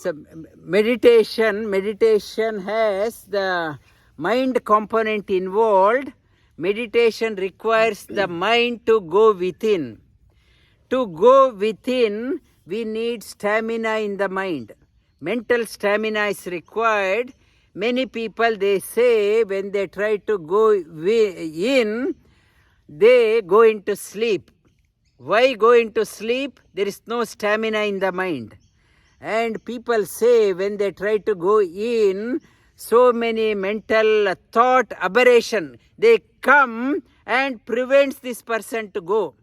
So meditation has the mind component involved. Meditation requires the mind to go within. To go within, we need stamina in the mind. Mental stamina is required. Many people, they say when they try to go in, they go into sleep. Why go into sleep? There is no stamina in the mind. And people say when they try to go in, so many mental thought aberration, they come and prevents this person to go.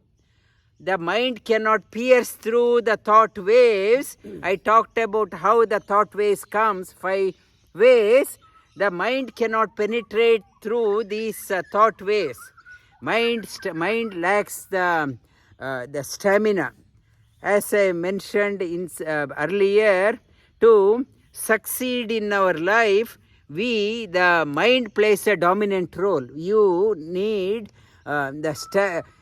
The mind cannot pierce through the thought waves. I talked about how the thought waves comes, 5 ways. The mind cannot penetrate through these thought waves. Mind lacks the stamina. As I mentioned earlier, to succeed in our life, the mind plays a dominant role. You need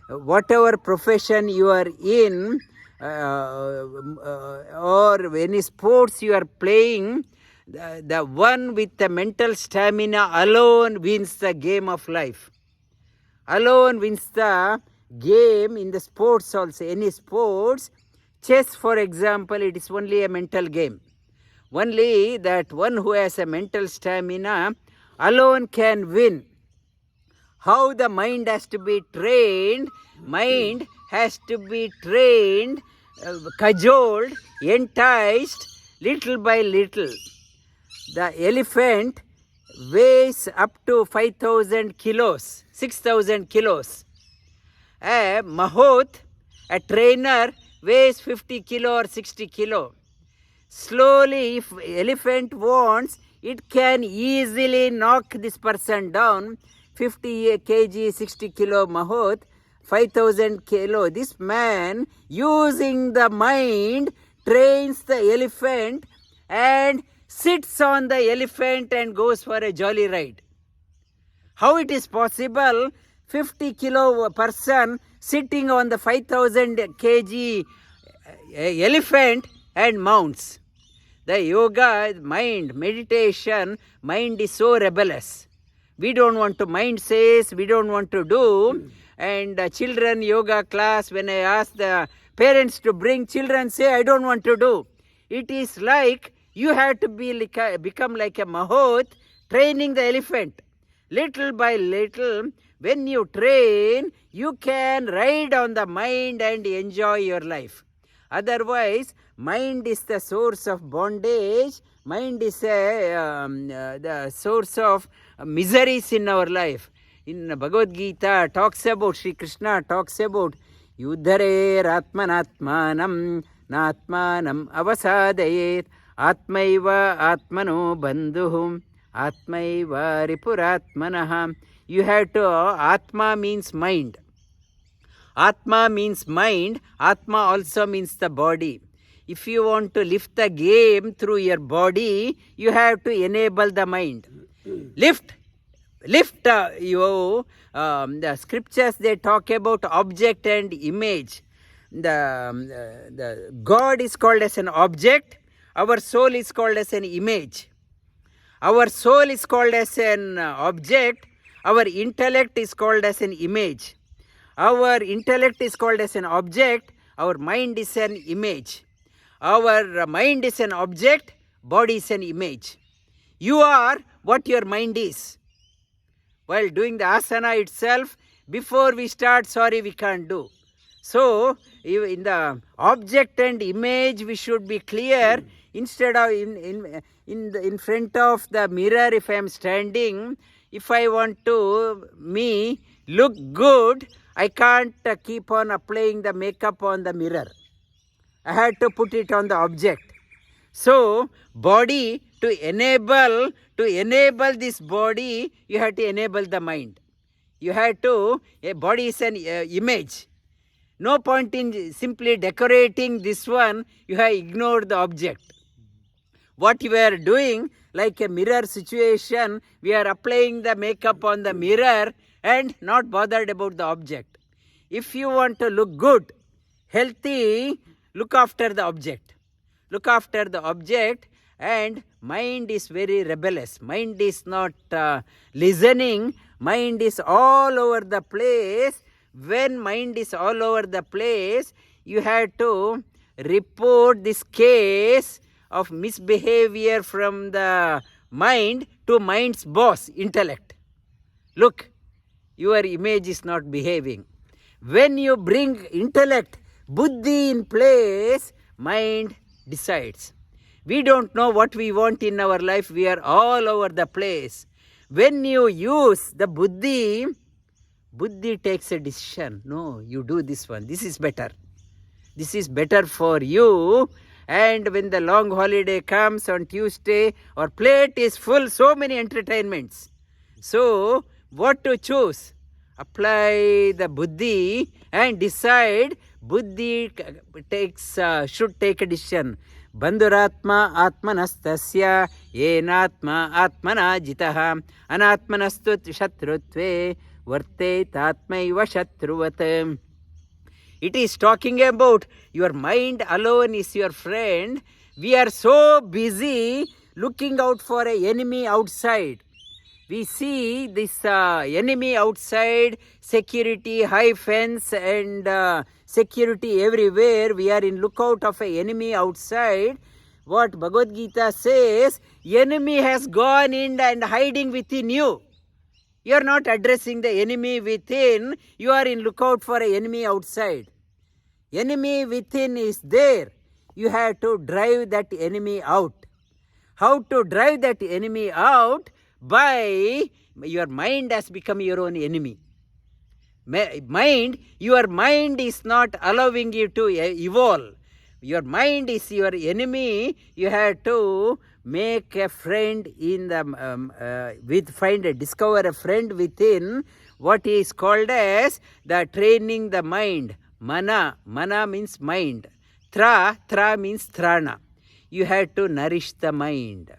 whatever profession you are in, or any sports you are playing, the one with the mental stamina alone wins the game of life. Alone wins the game in the sports also. Any sports, chess for example, it is only a mental game. Only that one who has a mental stamina alone can win. How the mind has to be trained? Mind has to be trained, cajoled, enticed, little by little. The elephant weighs up to 5,000 kilos, 6,000 kilos. A mahout, a trainer, weighs 50 kilo or 60 kilo. Slowly, if elephant wants, it can easily knock this person down. 50 kg, 60 kilo mahout, 5,000 kilo. This man, using the mind, trains the elephant and sits on the elephant and goes for a jolly ride. How it is possible? 50 kilo person sitting on the 5,000 kg elephant and mounts. The yoga, mind, meditation, mind is so rebellious. We don't want to, mind says we don't want to do. And children yoga class, when I ask the parents to bring, children say I don't want to do. It is like you have to become like a mahout training the elephant. Little by little, when you train, you can ride on the mind and enjoy your life. Otherwise, mind is the source of bondage. Mind is the source of miseries in our life. In Bhagavad Gita talks about, Sri Krishna talks about Yuddhare Atmanatmanam Natmanam Avasadayet Atmaiva Atmano Bandhuhum Atmaiva Ripuratmanaham. You have to, Atma means mind. Atma means mind. Atma also means the body. If you want to lift the game through your body, you have to enable the mind. Lift the scriptures, they talk about object and image. The God is called as an object. Our soul is called as an image. Our soul is called as an object. Our intellect is called as an image. Our intellect is called as an object. Our mind is an image. Our mind is an object. Body is an image. You are what your mind is. While doing the asana itself, before we start, sorry, we can't do. So, in the object and image, we should be clear. Instead of in front of the mirror, if I am standing, if I want to look good, I can't keep on applying the makeup on the mirror. I had to put it on the object. So, body, to enable this body, you have to enable the mind. You have to, a body is an image. No point in simply decorating this one, you have ignored the object. What you are doing, like a mirror situation, we are applying the makeup on the mirror and not bothered about the object. If you want to look good, healthy, look after the object. look after the object, and mind is very rebellious. Mind is not listening. Mind is all over the place. When mind is all over the place, you have to report this case of misbehavior from the mind to mind's boss, intellect. Look, your image is not behaving. When you bring intellect, buddhi in place, mind decides. We don't know what we want in our life. We are all over the place. When you use the buddhi, buddhi takes a decision. No, you do this one. This is better. This is better for you. And when the long holiday comes on Tuesday, our plate is full, so many entertainments. So, what to choose? Apply the buddhi and decide. Buddhi should take a decision. Bandhuratma atmanastasya yenatma atmana jitaha anatmanastu shatrutve vartet atmaiva shatruvat. It is talking about your mind alone is your friend. We are so busy looking out for an enemy outside. We see this enemy outside, security, high fence and security everywhere. We are in lookout of an enemy outside. What Bhagavad Gita says, enemy has gone in and hiding within you. You are not addressing the enemy within. You are in lookout for an enemy outside. Enemy within is there. You have to drive that enemy out. How to drive that enemy out? By your mind has become your own enemy. Your mind is not allowing you to evolve. Your mind is your enemy. You have to make a friend in the discover a friend within. What is called as the training the mind. Mana means mind. Tra means thrana. You have to nourish the mind.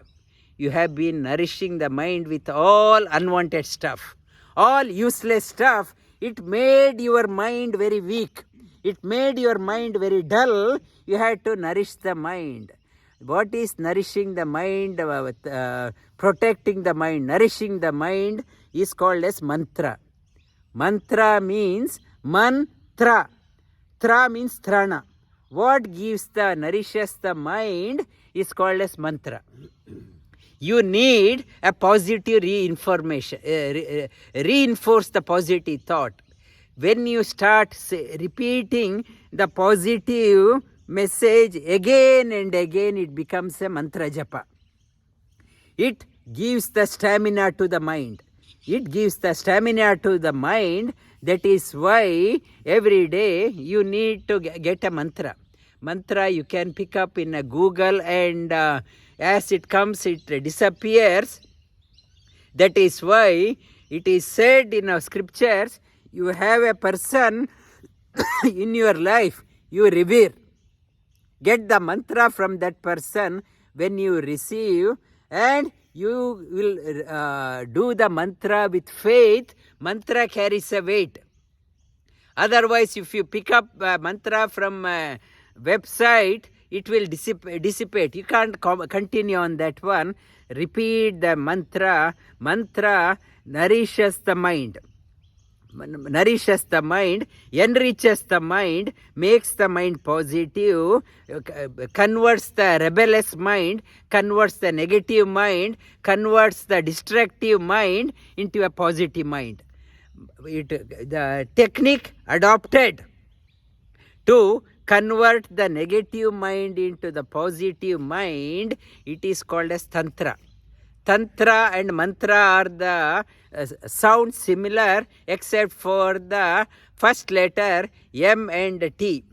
You have been nourishing the mind with all unwanted stuff, all useless stuff. It made your mind very weak. It made your mind very dull. You have to nourish the mind. What is nourishing the mind? Protecting the mind, nourishing the mind is called as mantra. Mantra means mantra. Tra means thrana. What nourishes the mind is called as mantra. You need a positive reinforce the positive thought. When you start repeating the positive message again and again, it becomes a mantra japa. It gives the stamina to the mind. It gives the stamina to the mind. That is why every day you need to get a mantra. Mantra you can pick up in a Google and as it comes, it disappears. That is why it is said in our scriptures, you have a person in your life you revere. Get the mantra from that person when you receive, and you will do the mantra with faith. Mantra carries a weight. Otherwise, if you pick up mantra from a website, it will dissipate. You can't continue on that one. Repeat the mantra. Mantra nourishes the mind. Nourishes the mind, enriches the mind, makes the mind positive, converts the rebellious mind, converts the negative mind, converts the destructive mind into a positive mind. The technique adopted to convert the negative mind into the positive mind, it is called as tantra. Tantra and mantra are the sound similar except for the first letter M and T.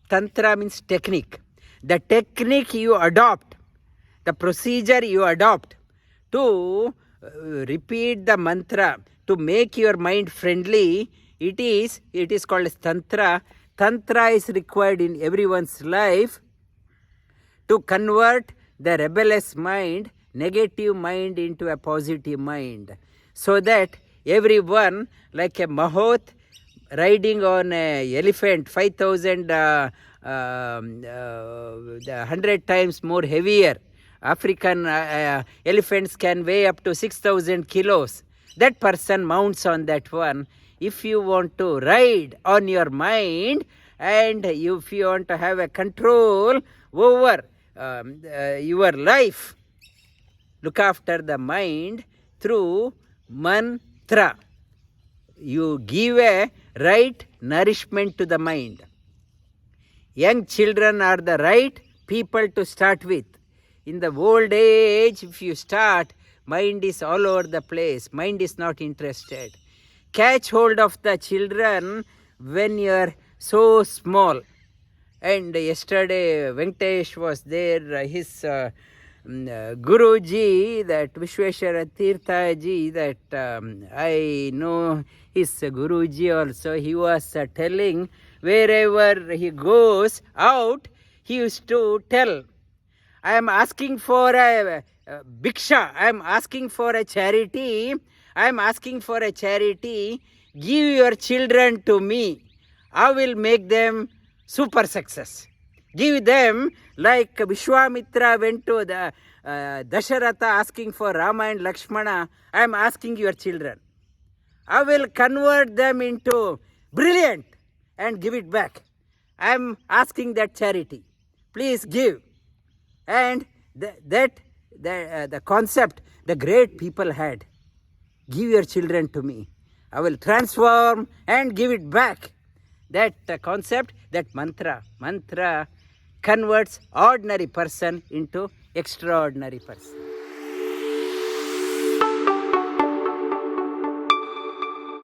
Tantra means technique. The technique you adopt, the procedure you adopt to repeat the mantra, to make your mind friendly, it is called as tantra. Tantra is required in everyone's life to convert the rebellious mind, negative mind into a positive mind, so that everyone, like a Mahoth, riding on an elephant, 5,000, 100 times more heavier. African elephants can weigh up to 6,000 kilos. That person mounts on that one. If you want to ride on your mind, and if you want to have a control over your life, look after the mind through mantra. You give a right nourishment to the mind. Young children are the right people to start with. In the old age, if you start, mind is all over the place. Mind is not interested. Catch hold of the children when you are so small. And yesterday, Venkatesh was there, his Guruji, that Vishweshwara Tirtha ji, that I know his Guruji also, he was telling wherever he goes out, he used to tell, I am asking for a bhiksha, I am asking for a charity, I am asking for a charity, give your children to me, I will make them super success. Give them, like Vishwamitra went to the Dasharatha asking for Rama and Lakshmana, I am asking your children. I will convert them into brilliant and give it back. I am asking that charity. Please give. And the concept the great people had. Give your children to me. I will transform and give it back. That concept, that mantra converts ordinary person into extraordinary person.